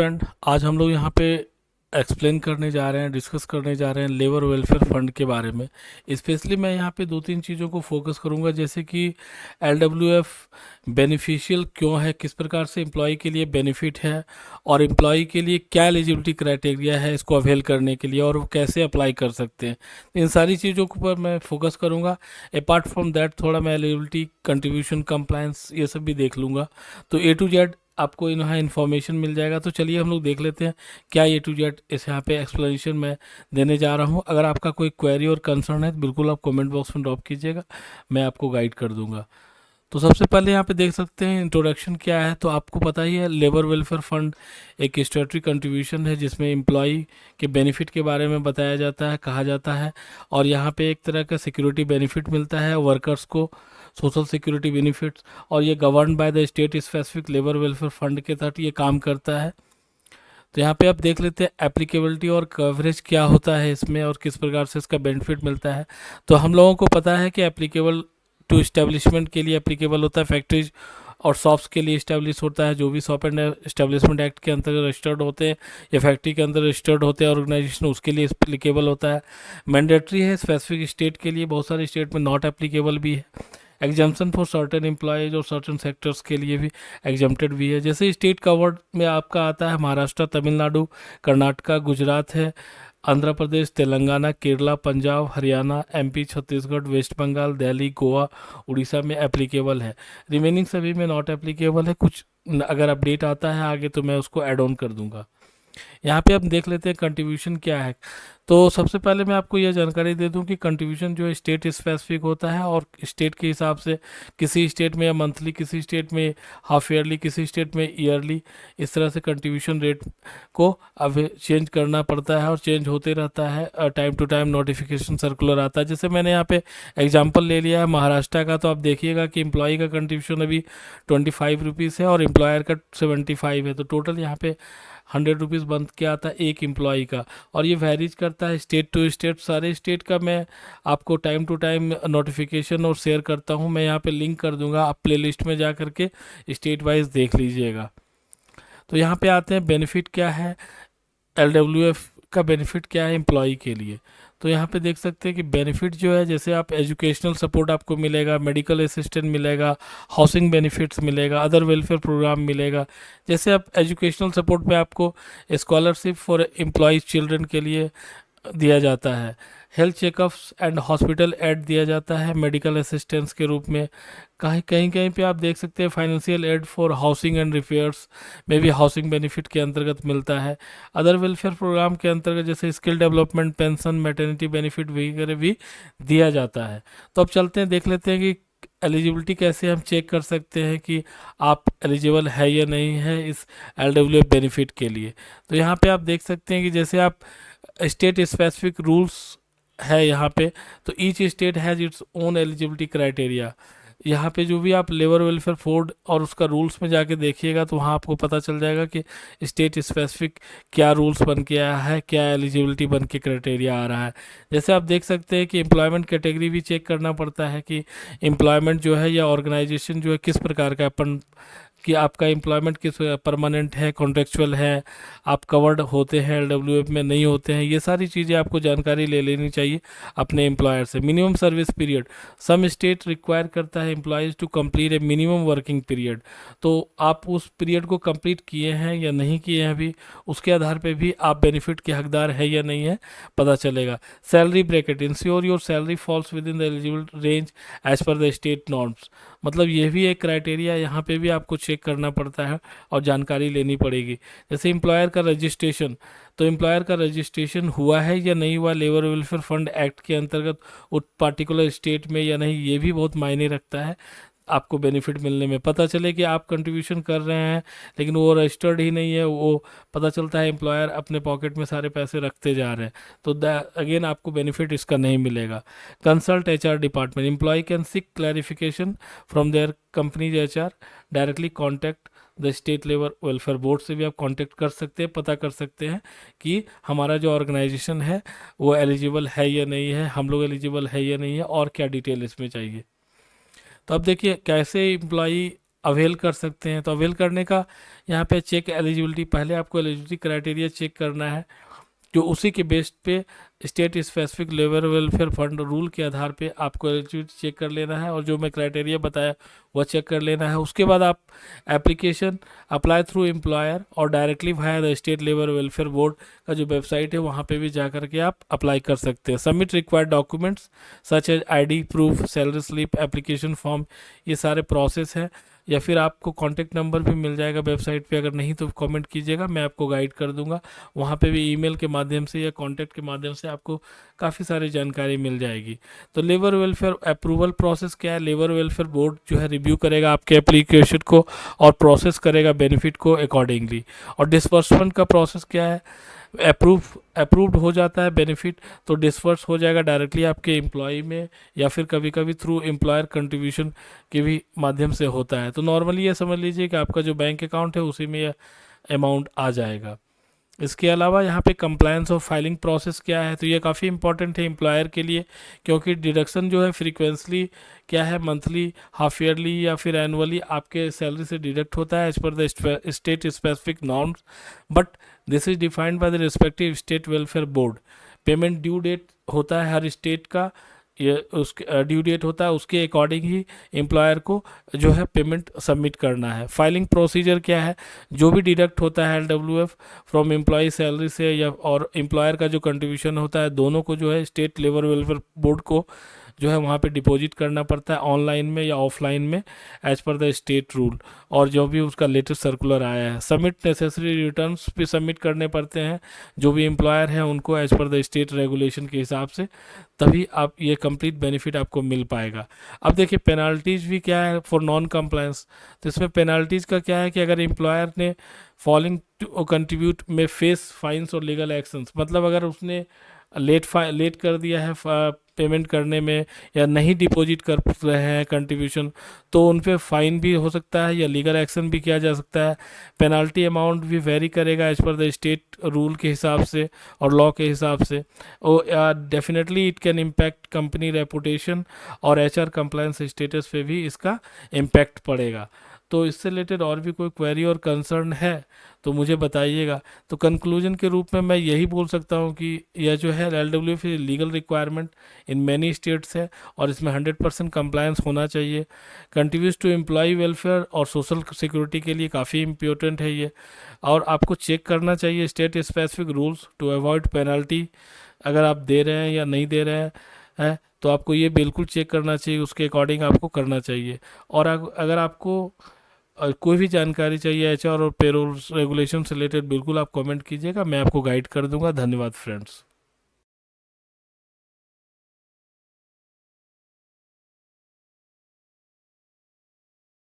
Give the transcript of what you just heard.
Friend, आज हम लोग यहाँ पे एक्सप्लेन करने जा रहे हैं, डिस्कस करने जा रहे हैं लेबर वेलफेयर फंड के बारे में। स्पेशली मैं यहाँ पे दो तीन चीज़ों को फोकस करूँगा, जैसे कि LWF बेनिफिशियल क्यों है, किस प्रकार से एम्प्लॉय के लिए बेनिफिट है और एम्प्लॉय के लिए क्या एलिजिबिलिटी क्राइटेरिया है इसको अवेल करने के लिए और वो कैसे अप्लाई कर सकते हैं। इन सारी चीज़ों के ऊपर मैं फोकस करूँगा। अपार्ट फ्रॉम दैट थोड़ा मैं एलिजिबिलिटी, कंट्रीब्यूशन, कंप्लायंस ये सब भी देख लूँगा। तो A to Z आपको यहाँ इन्फॉर्मेशन मिल जाएगा। तो चलिए हम लोग देख लेते हैं क्या A to Z इस यहाँ पे एक्सप्लेनेशन मैं देने जा रहा हूँ। अगर आपका कोई क्वेरी और कंसर्न है तो बिल्कुल आप कमेंट बॉक्स में ड्रॉप कीजिएगा, मैं आपको गाइड कर दूंगा। तो सबसे पहले यहाँ पे देख सकते हैं इंट्रोडक्शन क्या है। तो आपको पता ही है लेबर वेलफेयर फंड एक स्टैट्यूटरी कंट्रीब्यूशन है जिसमें एम्प्लॉय के बेनिफिट के बारे में बताया जाता है, कहा जाता है। और यहाँ पे एक तरह का सिक्योरिटी बेनिफिट मिलता है वर्कर्स को, सोशल सिक्योरिटी बेनिफिट्स, और ये govern by the state specific labour welfare fund के तहत ये काम करता है। तो यहाँ पे आप देख लेते हैं एप्लीकेबिलिटी और कवरेज क्या होता है इसमें और किस प्रकार से इसका बेनिफिट मिलता है। तो हम लोगों को पता है कि एप्लीकेबल टू इस्टेब्लिशमेंट के लिए एप्लीकेबल होता है, फैक्ट्रीज और शॉप्स के लिए इस्टेब्लिश होता है, जो भी शॉप एंड इस्टेब्लिशमेंट एक्ट के अंतर्गत रजिस्टर्ड होते हैं या फैक्ट्री के अंदर रजिस्टर्ड होते हैं ऑर्गेनाइजेशन, उसके लिए एप्लीकेबल होता है। मैंडेटरी है स्पेसिफिक स्टेट के लिए, बहुत सारे स्टेट में नॉट एप्लीकेबल भी है। एग्जाम्पन फॉर सर्टेन एम्प्लॉयज और सर्टेन सेक्टर्स के लिए भी एग्जाम्प्टेड भी है। जैसे स्टेट कवर्ड में आपका आता है महाराष्ट्र, तमिलनाडु, कर्नाटका, गुजरात है, आंध्र प्रदेश, तेलंगाना, केरला, पंजाब, हरियाणा, MP, छत्तीसगढ़, वेस्ट बंगाल, दिल्ली, गोवा, उड़ीसा में एप्लीकेबल है। रिमेनिंग सभी में नॉट एप्लीकेबल है। कुछ अगर अपडेट आता है आगे तो मैं उसको ऐड ऑन कर दूंगा। यहाँ पे आप देख लेते हैं कंट्रीब्यूशन क्या है। तो सबसे पहले मैं आपको यह जानकारी दे दूं कि कंट्रीब्यूशन जो है स्टेट स्पेसिफिक होता है और स्टेट के हिसाब से किसी स्टेट में या मंथली, किसी स्टेट में हाफ ईयरली, किसी स्टेट में ईयरली, इस तरह से कंट्रीब्यूशन रेट को अब चेंज करना पड़ता है और चेंज होते रहता है। Time to time notification circular आता है। जैसे मैंने यहाँ पे एग्जाम्पल ले लिया है महाराष्ट्र का, तो आप देखिएगा कि एम्प्लॉय का कंट्रीब्यूशन अभी 25 रुपीज़ है और एम्प्लॉयर का 75 है। तो टोटल यहाँ पे 100 रुपीज़ बन के आता है एक एम्प्लॉय का। और ये वेरीज करता है स्टेट टू स्टेट। सारे स्टेट का मैं आपको टाइम टू टाइम नोटिफिकेशन और शेयर करता हूँ। मैं यहाँ पे लिंक कर दूंगा, आप प्लेलिस्ट में जा करके स्टेट वाइज देख लीजिएगा। तो यहाँ पे आते हैं बेनिफिट क्या है, LWF का बेनिफिट क्या है एम्प्लॉय के लिए। तो यहाँ पे देख सकते हैं कि बेनिफिट जो है, जैसे आप एजुकेशनल सपोर्ट आपको मिलेगा, मेडिकल असिस्टेंट मिलेगा, हाउसिंग बेनिफिट्स मिलेगा, अदर वेलफेयर प्रोग्राम मिलेगा। जैसे आप एजुकेशनल सपोर्ट में आपको स्कॉलरशिप फॉर एम्प्लॉयज चिल्ड्रन के लिए दिया जाता है, health checkups and hospital aid दिया जाता है मेडिकल असिस्टेंस के रूप में। कहीं कहीं कहीं पे आप देख सकते हैं financial aid for housing and repairs में भी हाउसिंग बेनिफिट के अंतर्गत मिलता है। अदर वेलफेयर प्रोग्राम के अंतर्गत जैसे skill development, pension, maternity benefit वगैरह भी दिया जाता है। तो अब चलते हैं, देख लेते हैं कि एलिजिबिलिटी कैसे हम चेक कर सकते हैं कि आप एलिजिबल है या नहीं है इस LWF बेनिफिट के लिए। तो यहाँ पे आप देख सकते हैं कि जैसे आप स्टेट स्पेसिफिक रूल्स है यहाँ पे, तो each state has its own eligibility criteria. यहाँ पे जो भी आप लेबर वेलफेयर बोर्ड और उसका रूल्स में जाके देखिएगा तो वहाँ आपको पता चल जाएगा कि स्टेट स्पेसिफिक क्या रूल्स बन के आया है, क्या एलिजिबिलिटी बन के क्राइटेरिया आ रहा है। जैसे आप देख सकते हैं कि एम्प्लॉयमेंट कैटेगरी भी चेक करना पड़ता है कि एम्प्लॉयमेंट जो है या ऑर्गेनाइजेशन जो है किस प्रकार का अपन, कि आपका एम्प्लॉयमेंट किस परमानेंट है, कॉन्ट्रेक्चुअल है, आप कवर्ड होते हैं LWF में, नहीं होते हैं। ये सारी चीज़ें आपको जानकारी ले लेनी चाहिए अपने एम्प्लॉयर से। Minimum service period, some state require करता है employees to complete a minimum working period. तो आप उस पीरियड को कंप्लीट किए हैं या नहीं किए हैं अभी, उसके आधार पे भी आप बेनिफिट के हकदार है या नहीं है पता चलेगा। Salary bracket, ensure your salary falls within the eligible range as per the state norms. मतलब ये भी एक क्राइटेरिया, यहाँ पे भी आपको चेक करना पड़ता है और जानकारी लेनी पड़ेगी। जैसे एम्प्लॉयर का रजिस्ट्रेशन, तो एम्प्लॉयर का रजिस्ट्रेशन हुआ है या नहीं हुआ लेबर वेलफेयर फंड एक्ट के अंतर्गत उस पार्टिकुलर स्टेट में या नहीं, ये भी बहुत मायने रखता है आपको बेनिफिट मिलने में। पता चले कि आप कंट्रीब्यूशन कर रहे हैं लेकिन वो रजिस्टर्ड ही नहीं है, वो पता चलता है एम्प्लॉयर अपने पॉकेट में सारे पैसे रखते जा रहे हैं, तो अगेन आपको बेनिफिट इसका नहीं मिलेगा। Consult HR department, employ can seek clarification from their companies HR, directly contact the state labour welfare board से भी आप कांटेक्ट कर सकते हैं, पता कर सकते हैं कि हमारा जो ऑर्गेनाइजेशन है वो एलिजिबल है या नहीं है, हम लोग एलिजिबल है या नहीं है, और क्या डिटेल इसमें चाहिए। तो अब देखिए कैसे एम्प्लॉई अवेल कर सकते हैं। तो अवेल करने का यहाँ पे चेक एलिजिबिलिटी, पहले आपको एलिजिबिलिटी क्राइटेरिया चेक करना है, जो उसी के बेस पे state specific labour welfare fund rule के आधार पे आपको एलिजिबिलिटी चेक कर लेना है, और जो मैं क्राइटेरिया बताया वह चेक कर लेना है। उसके बाद आप एप्लीकेशन अप्लाई थ्रू एम्प्लॉयर और directly via the state labour welfare board का जो वेबसाइट है वहाँ पे भी जा कर के आप अप्लाई कर सकते हैं। Submit required documents such as ID proof, salary slip, application form, ये सारे प्रोसेस हैं। या फिर आपको कॉन्टैक्ट नंबर भी मिल जाएगा वेबसाइट पे, अगर नहीं तो कमेंट कीजिएगा, मैं आपको गाइड कर दूंगा। वहाँ पे भी ईमेल के माध्यम से या कॉन्टैक्ट के माध्यम से आपको काफ़ी सारी जानकारी मिल जाएगी। तो लेबर वेलफेयर अप्रूवल प्रोसेस क्या है, लेबर वेलफेयर बोर्ड जो है रिव्यू करेगा आपके एप्लीकेशन को और प्रोसेस करेगा बेनिफिट को अकॉर्डिंगली। और डिसबर्समेंट का प्रोसेस क्या है, अप्रूव्ड हो जाता है बेनिफिट तो डिस्पर्स हो जाएगा डायरेक्टली आपके एम्प्लॉय में, या फिर कभी कभी थ्रू एम्प्लॉयर कंट्रीब्यूशन के भी माध्यम से होता है। तो नॉर्मली ये समझ लीजिए कि आपका जो बैंक अकाउंट है उसी में यह अमाउंट आ जाएगा। इसके अलावा यहाँ पे कंप्लायंस और फाइलिंग प्रोसेस क्या है, तो ये काफ़ी इंपॉर्टेंट है एम्प्लॉयर के लिए, क्योंकि डिडक्शन जो है फ्रीक्वेंसली क्या है, मंथली, हाफ ईयरली या फिर एनुअली आपके सैलरी से डिडक्ट होता है as per the state specific norms, but this is defined by the respective state welfare board. Payment due date होता है हर स्टेट का, ये उसके ड्यू डेट होता है, उसके अकॉर्डिंग ही एम्प्लॉयर को जो है पेमेंट सबमिट करना है। फाइलिंग प्रोसीजर क्या है, जो भी डिडक्ट होता है LWF फ्रॉम एम्प्लॉय सैलरी से या और एम्प्लॉयर का जो कंट्रीब्यूशन होता है, दोनों को जो है स्टेट लेबर वेलफेयर बोर्ड को जो है वहाँ पे डिपॉजिट करना पड़ता है, ऑनलाइन में या ऑफलाइन में, as per the state rule और जो भी उसका लेटेस्ट सर्कुलर आया है। सबमिट नेसेसरी रिटर्न्स भी सबमिट करने पड़ते हैं जो भी एम्प्लॉयर हैं उनको, as per the state regulation के हिसाब से, तभी आप ये कंप्लीट बेनिफिट आपको मिल पाएगा। अब देखिए पेनाल्टीज भी क्या है फॉर नॉन कंप्लायंस। तो इसमें पेनाल्टीज का क्या है कि अगर एम्प्लॉयर ने फॉलोइंग कंट्रीब्यूट में फेस फाइन्स और लीगल एक्शंस, मतलब अगर उसने लेट कर दिया है पेमेंट करने में या नहीं डिपॉजिट कर रहे हैं कंट्रीब्यूशन, तो उन पे फाइन भी हो सकता है या लीगल एक्शन भी किया जा सकता है। पेनाल्टी अमाउंट भी वेरी करेगा as per the state rule के हिसाब से और लॉ के हिसाब से। Definitely it can impact company reputation और HR कंप्लायंस स्टेटस पे भी इसका इम्पैक्ट पड़ेगा। तो इससे रिलेटेड और भी कोई क्वेरी और कंसर्न है तो मुझे बताइएगा। तो कंक्लूजन के रूप में मैं यही बोल सकता हूँ कि यह जो है LWF legal requirement in many states है और इसमें 100% कंप्लायंस होना चाहिए। कंट्रीब्यूट टू एम्प्लॉय वेलफेयर और सोशल सिक्योरिटी के लिए काफ़ी इम्पोर्टेंट है ये, और आपको चेक करना चाहिए state specific rules to avoid penalty. अगर आप दे रहे हैं या नहीं दे रहे हैं तो आपको ये बिल्कुल चेक करना चाहिए, उसके अकॉर्डिंग आपको करना चाहिए। और अगर आपको कोई भी जानकारी चाहिए HR और पेरोल रेगुलेशन से रिलेटेड, बिल्कुल आप कमेंट कीजिएगा, मैं आपको गाइड कर दूंगा। धन्यवाद फ्रेंड्स।